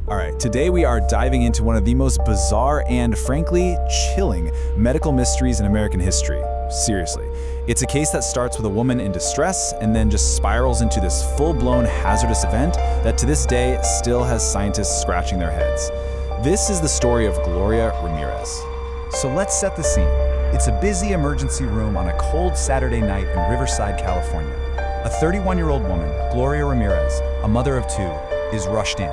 All right, today we are diving into one of the most bizarre and frankly chilling medical mysteries in American history. Seriously. It's a case that starts with a woman in distress and then just spirals into this full-blown hazardous event that to this day still has scientists scratching their heads. This is the story of Gloria Ramirez. So let's set the scene. It's a busy emergency room on a cold Saturday night in Riverside, California. A 31-year-old woman, Gloria Ramirez, a mother of two, is rushed in.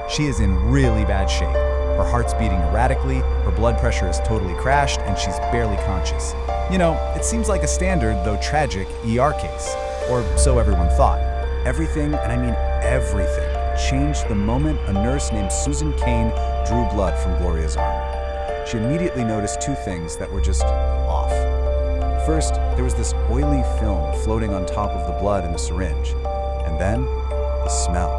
She is in really bad shape. Her heart's beating erratically, her blood pressure is totally crashed, and she's barely conscious. You know, it seems like a standard, though tragic, ER case. Or so everyone thought. Everything, and I mean everything, changed the moment a nurse named Susan Kane drew blood from Gloria's arm. She immediately noticed two things that were just off. First, there was this oily film floating on top of the blood in the syringe. And then, the smell.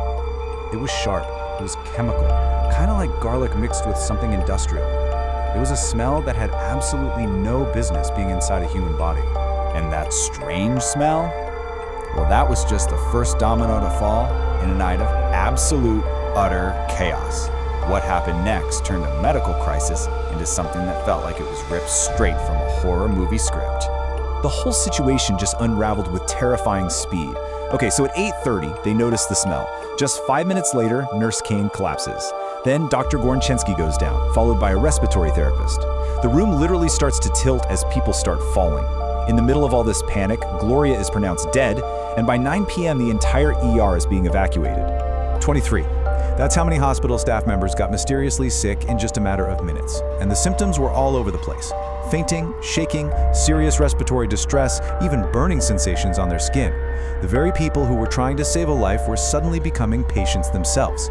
It was sharp. It was chemical, kind of like garlic mixed with something industrial. It was a smell that had absolutely no business being inside a human body. And that strange smell? Well, that was just the first domino to fall in a night of absolute, utter chaos. What happened next turned a medical crisis into something that felt like it was ripped straight from a horror movie script. The whole situation just unraveled with terrifying speed. Okay, so at 8:30, they notice the smell. Just 5 minutes later, Nurse Kane collapses. Then Dr. Gornchensky goes down, followed by a respiratory therapist. The room literally starts to tilt as people start falling. In the middle of all this panic, Gloria is pronounced dead, and by 9 p.m. the entire ER is being evacuated. 23. That's how many hospital staff members got mysteriously sick in just a matter of minutes. And the symptoms were all over the place. Fainting, shaking, serious respiratory distress, even burning sensations on their skin. The very people who were trying to save a life were suddenly becoming patients themselves.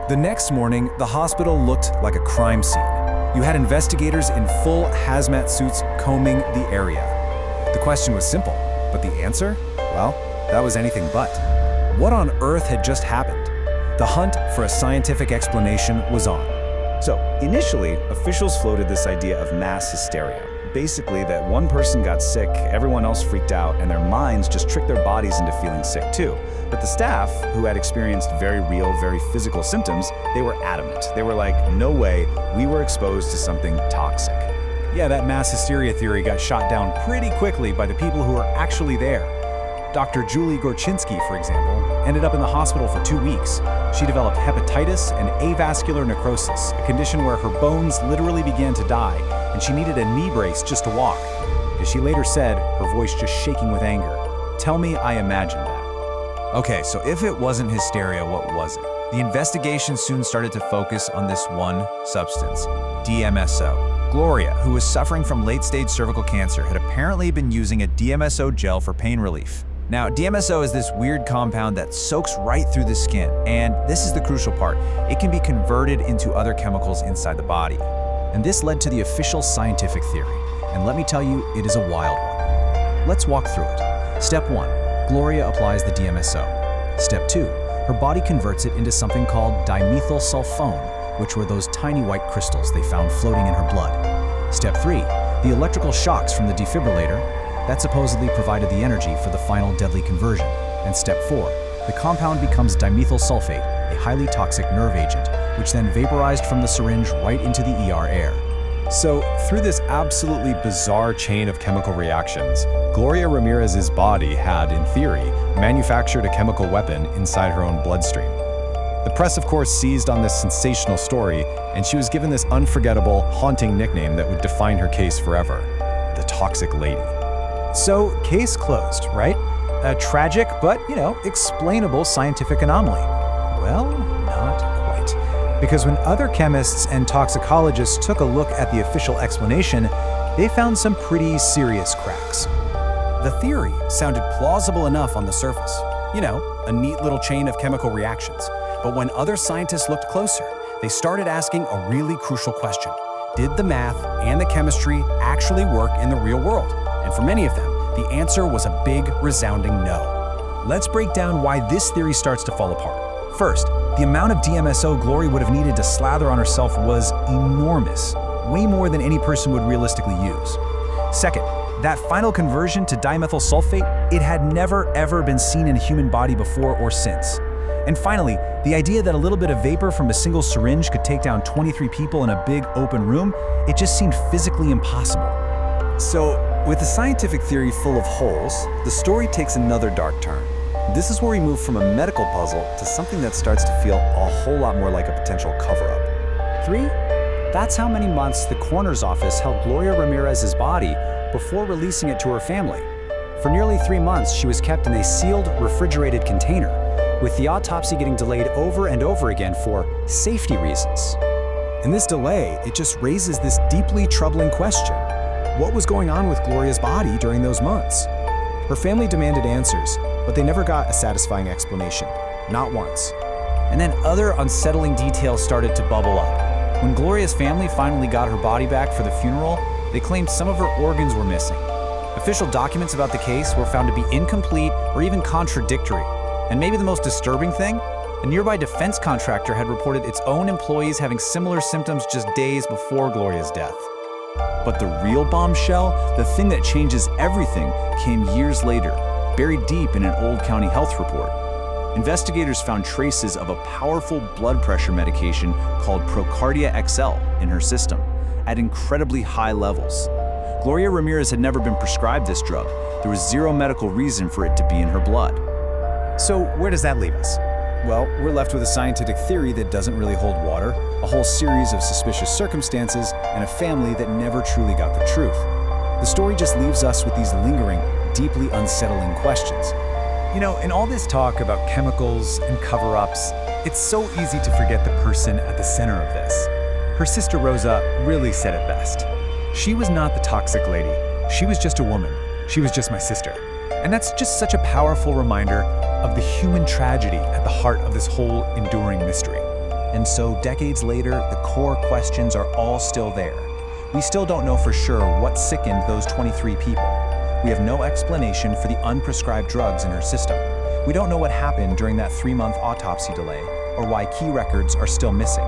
The next morning, the hospital looked like a crime scene. You had investigators in full hazmat suits combing the area. The question was simple, but the answer? Well, that was anything but. What on earth had just happened? The hunt for a scientific explanation was on. So, initially, officials floated this idea of mass hysteria. Basically, that one person got sick, everyone else freaked out, and their minds just tricked their bodies into feeling sick too. But the staff, who had experienced very real, very physical symptoms, they were adamant. They were like, no way, we were exposed to something toxic. Yeah, that mass hysteria theory got shot down pretty quickly by the people who were actually there. Dr. Julie Gorchinsky, for example, ended up in the hospital for 2 weeks. She developed hepatitis and avascular necrosis, a condition where her bones literally began to die, and she needed a knee brace just to walk. As she later said, her voice just shaking with anger. Tell me I imagined that. Okay, so if it wasn't hysteria, what was it? The investigation soon started to focus on this one substance, DMSO. Gloria, who was suffering from late-stage cervical cancer, had apparently been using a DMSO gel for pain relief. Now, DMSO is this weird compound that soaks right through the skin, and this is the crucial part. It can be converted into other chemicals inside the body. And this led to the official scientific theory. And let me tell you, it is a wild one. Let's walk through it. Step 1, Gloria applies the DMSO. Step 2, her body converts it into something called dimethylsulfone, which were those tiny white crystals they found floating in her blood. Step 3, the electrical shocks from the defibrillator that supposedly provided the energy for the final deadly conversion. And step 4, the compound becomes dimethyl sulfate, a highly toxic nerve agent, which then vaporized from the syringe right into the ER air. So, through this absolutely bizarre chain of chemical reactions, Gloria Ramirez's body had, in theory, manufactured a chemical weapon inside her own bloodstream. The press, of course, seized on this sensational story, and she was given this unforgettable, haunting nickname that would define her case forever: the Toxic Lady. So, case closed, right? A tragic but, explainable scientific anomaly. Well, not quite. Because when other chemists and toxicologists took a look at the official explanation, they found some pretty serious cracks. The theory sounded plausible enough on the surface. A neat little chain of chemical reactions. But when other scientists looked closer, they started asking a really crucial question. Did the math and the chemistry actually work in the real world? And for many of them, the answer was a big, resounding no. Let's break down why this theory starts to fall apart. First, the amount of DMSO Gloria would have needed to slather on herself was enormous, way more than any person would realistically use. Second, that final conversion to dimethyl sulfate, it had never ever been seen in a human body before or since. And finally, the idea that a little bit of vapor from a single syringe could take down 23 people in a big open room, it just seemed physically impossible. So, with the scientific theory full of holes, the story takes another dark turn. This is where we move from a medical puzzle to something that starts to feel a whole lot more like a potential cover-up. 3? That's how many months the coroner's office held Gloria Ramirez's body before releasing it to her family. For nearly 3 months, she was kept in a sealed, refrigerated container, with the autopsy getting delayed over and over again for safety reasons. And this delay, it just raises this deeply troubling question. What was going on with Gloria's body during those months? Her family demanded answers, but they never got a satisfying explanation. Not once. And then other unsettling details started to bubble up. When Gloria's family finally got her body back for the funeral, they claimed some of her organs were missing. Official documents about the case were found to be incomplete or even contradictory. And maybe the most disturbing thing? A nearby defense contractor had reported its own employees having similar symptoms just days before Gloria's death. But the real bombshell, the thing that changes everything, came years later, buried deep in an old county health report. Investigators found traces of a powerful blood pressure medication called Procardia XL in her system, at incredibly high levels. Gloria Ramirez had never been prescribed this drug. There was zero medical reason for it to be in her blood. So where does that leave us? Well, we're left with a scientific theory that doesn't really hold water, a whole series of suspicious circumstances, and a family that never truly got the truth. The story just leaves us with these lingering, deeply unsettling questions. You know, in all this talk about chemicals and cover-ups, it's so easy to forget the person at the center of this. Her sister Rosa really said it best. She was not the toxic lady. She was just a woman. She was just my sister. And that's just such a powerful reminder of the human tragedy at the heart of this whole enduring mystery. And so, decades later, the core questions are all still there. We still don't know for sure what sickened those 23 people. We have no explanation for the unprescribed drugs in her system. We don't know what happened during that 3-month autopsy delay, or why key records are still missing.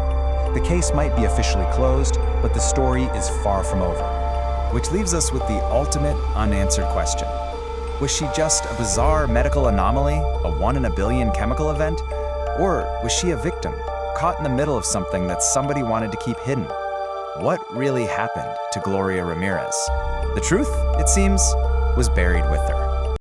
The case might be officially closed, but the story is far from over. Which leaves us with the ultimate unanswered question. Was she just a bizarre medical anomaly, a 1 in a billion chemical event? Or was she a victim, caught in the middle of something that somebody wanted to keep hidden? What really happened to Gloria Ramirez? The truth, it seems, was buried with her.